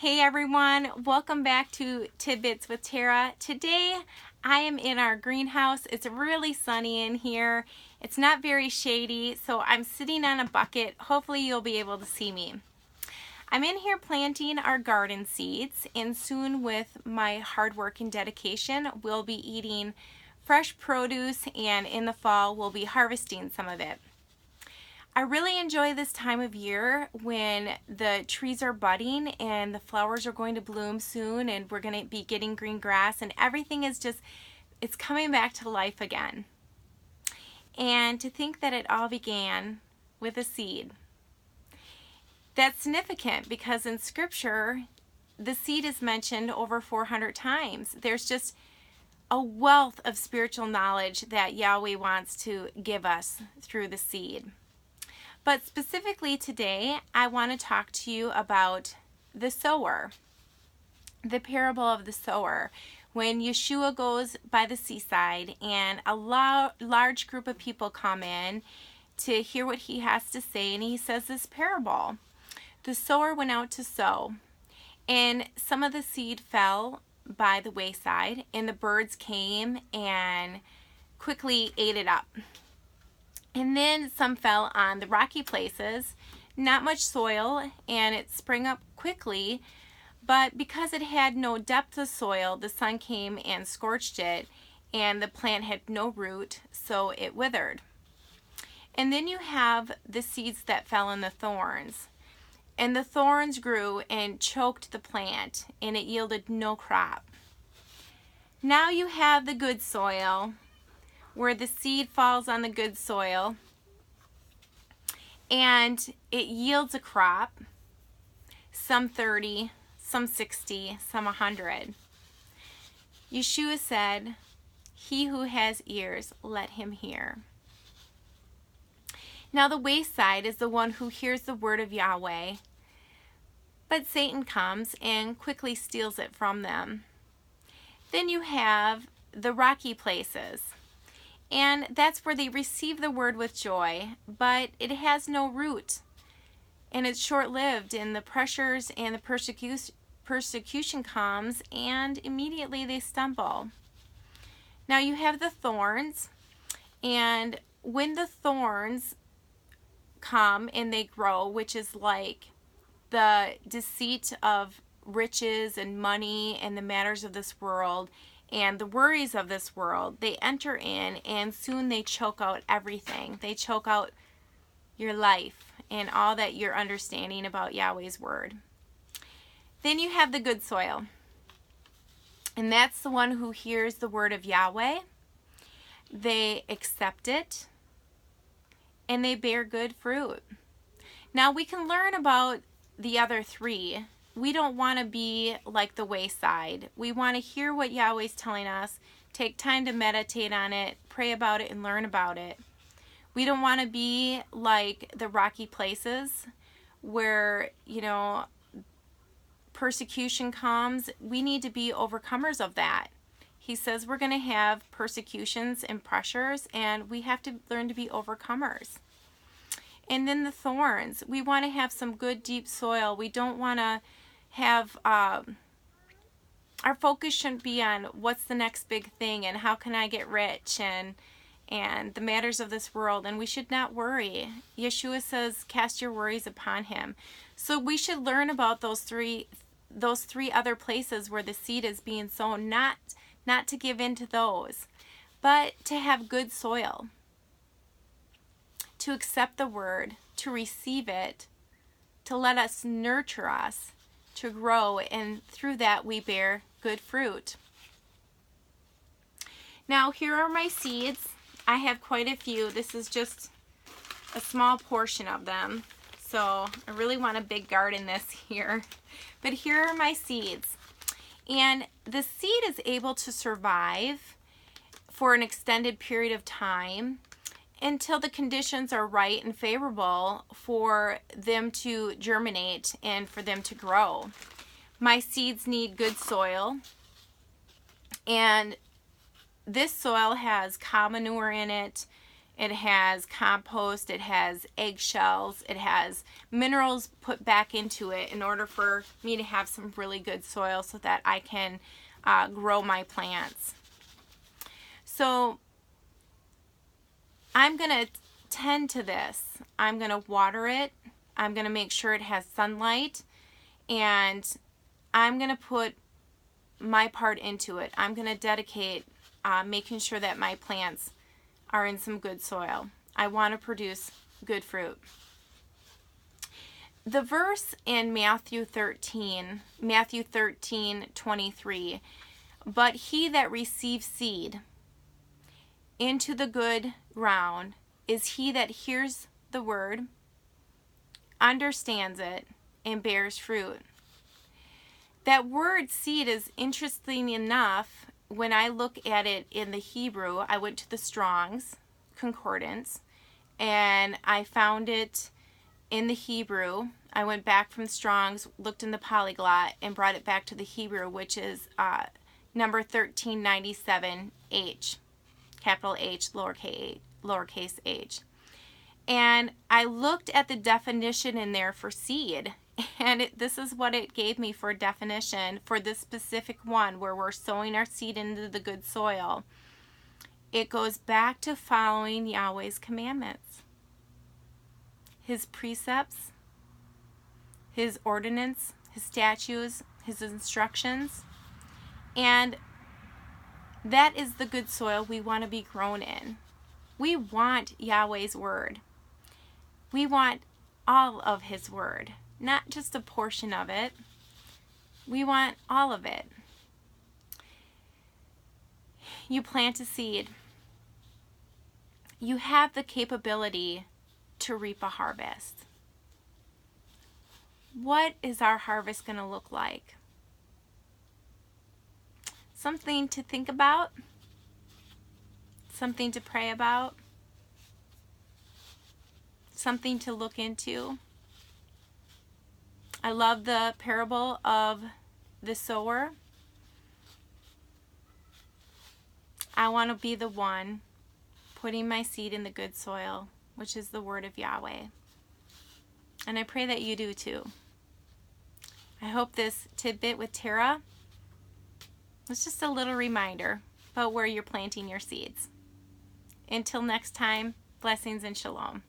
Hey everyone, welcome back to Tidbits with Tara. Today I am in our greenhouse. It's really sunny in here. It's not very shady, so I'm sitting on a bucket. Hopefully you'll be able to see me. I'm in here planting our garden seeds, and soon with my hard work and dedication, we'll be eating fresh produce, and in the fall we'll be harvesting some of it. I really enjoy this time of year when the trees are budding and the flowers are going to bloom soon, and we're going to be getting green grass, and everything is just, it's coming back to life again. And to think that it all began with a seed. That's significant because in Scripture, the seed is mentioned over 400 times. There's just a wealth of spiritual knowledge that Yahweh wants to give us through the seed. But specifically today, I want to talk to you about the sower, the parable of the sower. When Yeshua goes by the seaside and a large group of people come in to hear what he has to say, and he says this parable. The sower went out to sow, and some of the seed fell by the wayside, and the birds came and quickly ate it up. And then some fell on the rocky places, not much soil, and it sprang up quickly, but because it had no depth of soil, the sun came and scorched it, and the plant had no root, so it withered. And then you have the seeds that fell in the thorns, and the thorns grew and choked the plant, and it yielded no crop. Now you have the good soil, where the seed falls on the good soil and it yields a crop, some 30, some 60, some 100. Yeshua said, "He who has ears, let him hear." Now the wayside is the one who hears the word of Yahweh, but Satan comes and quickly steals it from them. Then you have the rocky places. And that's where they receive the word with joy, but it has no root, and it's short-lived, and the pressures and the persecution comes, and immediately they stumble. Now you have the thorns, and when the thorns come and they grow, which is like the deceit of riches and money and the matters of this world, and the worries of this world, they enter in, and soon they choke out everything. They choke out your life and all that you're understanding about Yahweh's word. Then you have the good soil, and that's the one who hears the word of Yahweh. They accept it, and they bear good fruit. Now we can learn about the other three. We don't want to be like the wayside. We want to hear what Yahweh's telling us, take time to meditate on it, pray about it, and learn about it. We don't want to be like the rocky places where, persecution comes. We need to be overcomers of that. He says we're going to have persecutions and pressures, and we have to learn to be overcomers. And then the thorns. We want to have some good, deep soil. We don't want to have, our focus shouldn't be on what's the next big thing and how can I get rich and the matters of this world. And we should not worry. Yeshua says, cast your worries upon him. So we should learn about those three other places where the seed is being sown, not to give in to those, but to have good soil, to accept the word, to receive it, to let us nurture us, to grow, and through that we bear good fruit. Now here are my seeds. I have quite a few. This is just a small portion of them, so I really want a big garden this year. But here are my seeds, and the seed is able to survive for an extended period of time until the conditions are right and favorable for them to germinate and for them to grow. My seeds need good soil, and this soil has cow manure in it, It has compost, it has eggshells, it has minerals put back into it in order for me to have some really good soil so that I can grow my plants. So I'm going to tend to this. I'm going to water it. I'm going to make sure it has sunlight, and I'm going to put my part into it. I'm going to dedicate making sure that my plants are in some good soil. I want to produce good fruit. The verse in Matthew 13:23, but he that receives seed into the good ground is he that hears the word, understands it, and bears fruit. That word seed is interesting enough. When I look at it in the Hebrew, I went to the Strong's Concordance and I found it in the Hebrew. I went back from Strong's, looked in the Polyglot, and brought it back to the Hebrew, which is number 1397H, capital H, lowercase h. And I looked at the definition in there for seed, and this is what it gave me for definition for this specific one where we're sowing our seed into the good soil. It goes back to following Yahweh's commandments, His precepts, His ordinance, His statutes, His instructions, and that is the good soil we want to be grown in. We want Yahweh's word. We want all of His word, not just a portion of it. We want all of it. You plant a seed. You have the capability to reap a harvest. What is our harvest going to look like? Something to think about, something to pray about, something to look into. I love the parable of the sower. I want to be the one putting my seed in the good soil, which is the word of Yahweh. And I pray that you do too. I hope this tidbit with Tara was just a little reminder about where you're planting your seeds. Until next time, blessings and shalom.